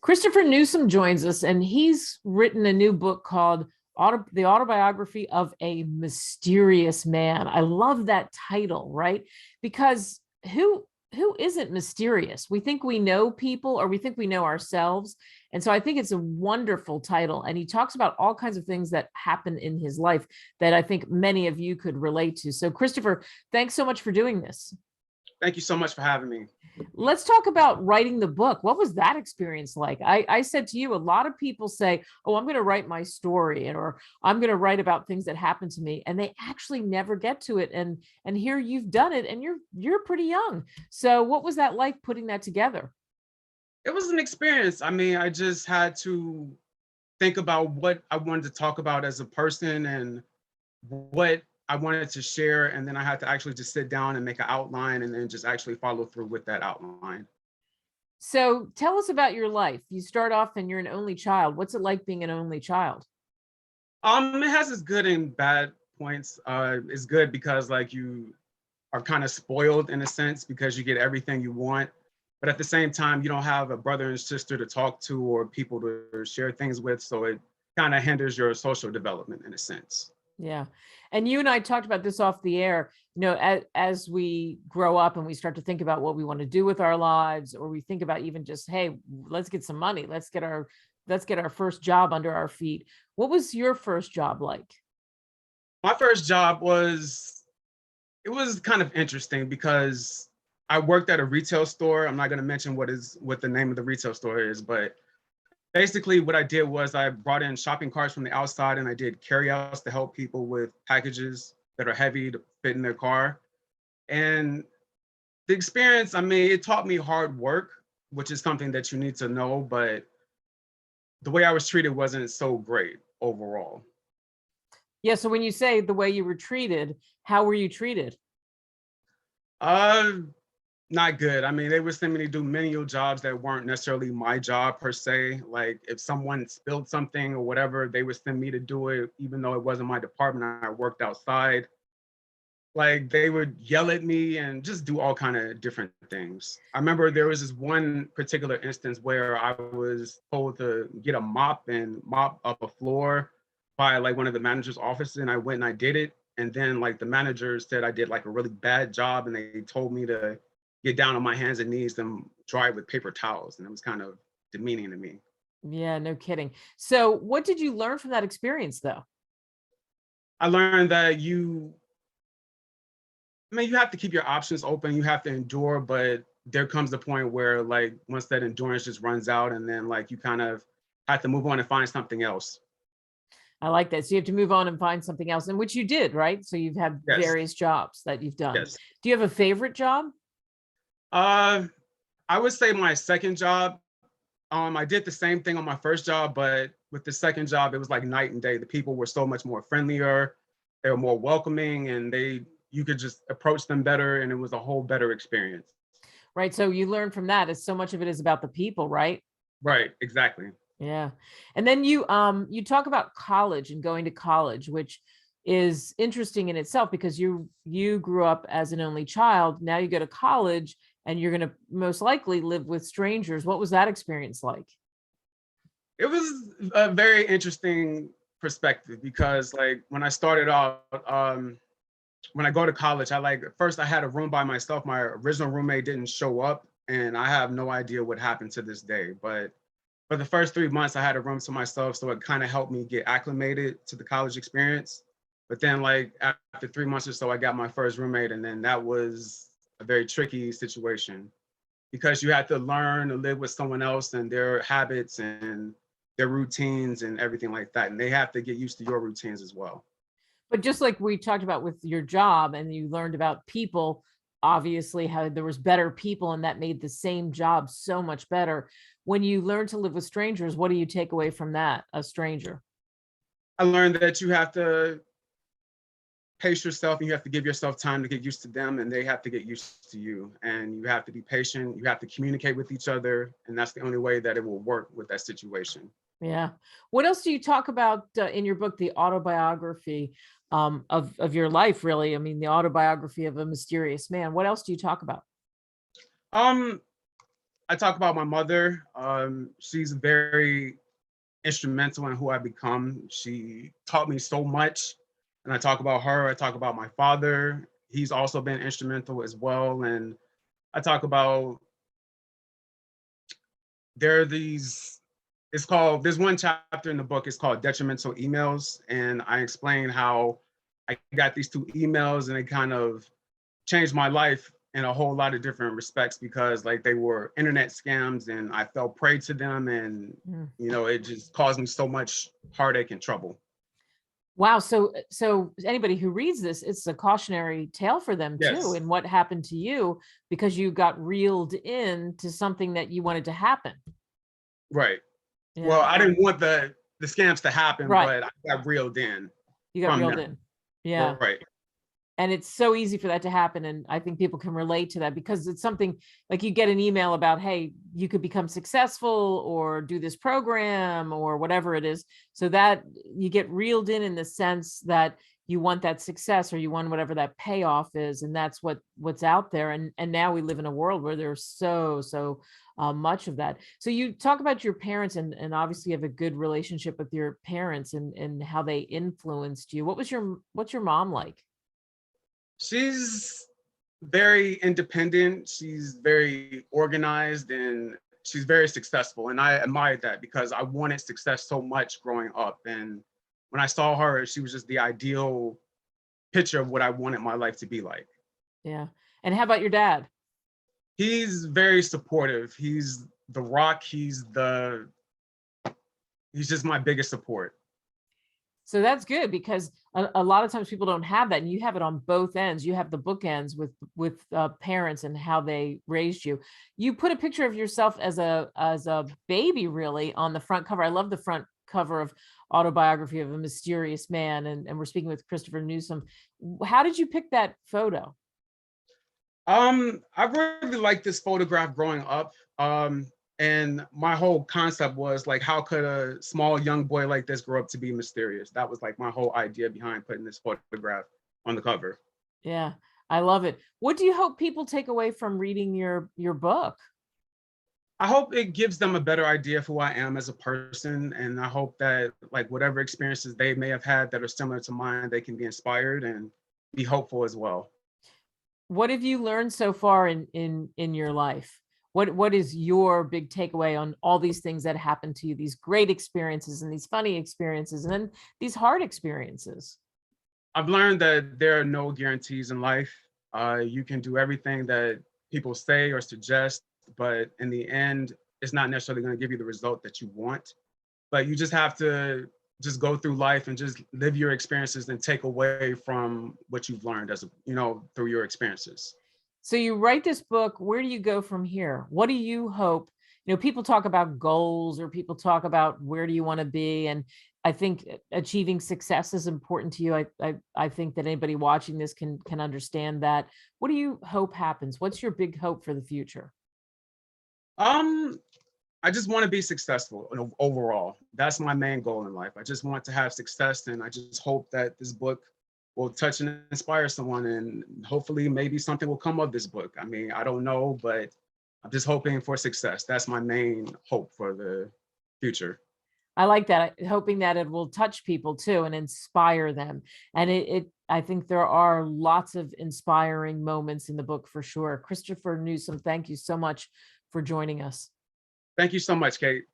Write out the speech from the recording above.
Christopher Newsome joins us, and he's written a new book called The Autobiography of a Mysterious Man. I love that title, right? Because who isn't mysterious? We think we know people, or we think we know ourselves. And so I think it's a wonderful title. And he talks about all kinds of things that happen in his life that I think many of you could relate to. So Christopher, thanks so much for doing this. Thank you so much for having me. Let's talk about writing the book. What was that experience like? I said to you, a lot of people say, oh, I'm going to write my story, or I'm going to write about things that happened to me, and they actually never get to it. And here you've done it, and you're pretty young. So what was that like, putting that together? It was an experience. I mean, I just had to think about what I wanted to talk about as a person and what I wanted to share. And then I had to actually just sit down and make an outline and then just actually follow through with that outline. So tell us about your life. You start off and you're an only child. What's it like being an only child? It has its good and bad points. It's good because like you are kind of spoiled in a sense because you get everything you want. But at the same time, you don't have a brother and sister to talk to or people to share things with. So it kind of hinders your social development in a sense. Yeah. And you and I talked about this off the air, as we grow up and we start to think about what we want to do with our lives, or we think about even just, hey, let's get some money. Let's get our first job under our feet. What was your first job like? My first job it was kind of interesting because I worked at a retail store. I'm not going to mention what the name of the retail store is, but basically what I did was I brought in shopping carts from the outside and I did carryouts to help people with packages that are heavy to fit in their car. And the experience, I mean, it taught me hard work, which is something that you need to know, but the way I was treated wasn't so great overall. Yeah. So when you say the way you were treated, how were you treated? Uh, Not good. I mean, they would send me to do menial jobs that weren't necessarily my job per se. Like if someone spilled something or whatever, they would send me to do it, even though it wasn't my department. I worked outside. Like they would yell at me and just do all kind of different things. I remember there was this one particular instance where I was told to get a mop and mop up a floor by like one of the manager's offices, and I went and I did it. And then like the manager said I did like a really bad job, and they told me to get down on my hands and knees and dry it with paper towels, and it was kind of demeaning to me. Yeah, no kidding. So what did you learn from that experience though? I learned that you have to keep your options open. You have to endure, but there comes the point where like once that endurance just runs out, and then like you kind of have to move on and find something else. I like that. So you have to move on and find something else, and which you did, right? So you've had Yes, various jobs that you've done. yes. Do you have a favorite job? Uh, I would say my second job. I did the same thing on my first job, but with the second job, it was like night and day. The people were so much more friendlier. They were more welcoming, and you could just approach them better, and it was a whole better experience. Right. So you learn from that, as so much of it is about the people, right? Right, exactly. Yeah. And then you talk about college and going to college, which is interesting in itself because you grew up as an only child. Now you go to college and you're going to most likely live with strangers. What was that experience like? It was a very interesting perspective because like when I started out, when I go to college, first I had a room by myself. My original roommate didn't show up, and I have no idea what happened to this day. But for the first 3 months, I had a room to myself, so it kind of helped me get acclimated to the college experience. But then, like after 3 months or so, I got my first roommate, and then that was a very tricky situation because you had to learn to live with someone else and their habits and their routines and everything like that, and they have to get used to your routines as well. But just like we talked about with your job, and you learned about people, obviously how there was better people and that made the same job so much better. When you learn to live with strangers, what do you take away from that, a stranger? I learned that you have to pace yourself and you have to give yourself time to get used to them, and they have to get used to you, and you have to be patient. You have to communicate with each other, and that's the only way that it will work with that situation. Yeah. What else do you talk about in your book, the autobiography of your life, really? I mean, the autobiography of a mysterious man. What else do you talk about? um I talk about my mother. She's very instrumental in who I become. She taught me so much. And I talk about her. I talk about my father. He's also been instrumental as well. And I talk about there are these, it's called, there's one chapter in the book, it's called Detrimental Emails. And I explain how I got these two emails and they kind of changed my life in a whole lot of different respects because like they were internet scams and I fell prey to them and you know it just caused me so much heartache and trouble. Wow. So anybody who reads this, it's a cautionary tale for them too, Yes, and what happened to you because you got reeled into something that you wanted to happen. right. Well, Yeah. I didn't want the scams to happen, Right. but I got reeled in You got from reeled them. in. Yeah. Right. And it's so easy for that to happen. And I think people can relate to that because it's something like you get an email about, hey, you could become successful or do this program or whatever it is. So that you get reeled in the sense that you want that success or you want whatever that payoff is. And that's what's out there. And now we live in a world where there's so much of that. So you talk about your parents and obviously you have a good relationship with your parents and how they influenced you. What's your mom like? She's very independent. She's very organized and she's very successful. And I admired that because I wanted success so much growing up. And when I saw her, she was just the ideal picture of what I wanted my life to be like. Yeah. And how about your dad? He's very supportive. He's the rock. He's just my biggest support. So that's good because a lot of times people don't have that, and you have it on both ends. You have the bookends with parents and how they raised you. You put a picture of yourself as a baby, really, on the front cover. I love the front cover of Autobiography of a Mysterious Man, and we're speaking with Christopher Newsome. How did you pick that photo? I really liked this photograph growing up. And my whole concept was like, how could a small young boy like this grow up to be mysterious? That was like my whole idea behind putting this photograph on the cover. Yeah, I love it. What do you hope people take away from reading your book? I hope it gives them a better idea of who I am as a person. And I hope that like whatever experiences they may have had that are similar to mine, they can be inspired and be hopeful as well. What have you learned so far in your life? What is your big takeaway on all these things that happened to you, these great experiences and these funny experiences and then these hard experiences? I've learned that there are no guarantees in life. You can do everything that people say or suggest, but in the end, it's not necessarily going to give you the result that you want. But you just have to just go through life and just live your experiences and take away from what you've learned as a, you know, through your experiences. So you write this book, where do you go from here? What do you hope? You know, people talk about goals or people talk about where do you want to be? And I think achieving success is important to you. I think that anybody watching this can understand that. What do you hope happens? What's your big hope for the future? Um, I just want to be successful overall. That's my main goal in life. I just want to have success, and I just hope that this book will touch and inspire someone, and hopefully maybe something will come of this book. I mean, I don't know, but I'm just hoping for success. That's my main hope for the future. I like that. Hoping that it will touch people too and inspire them. And I think there are lots of inspiring moments in the book for sure. Christopher Newsome, thank you so much for joining us. Thank you so much, Kate.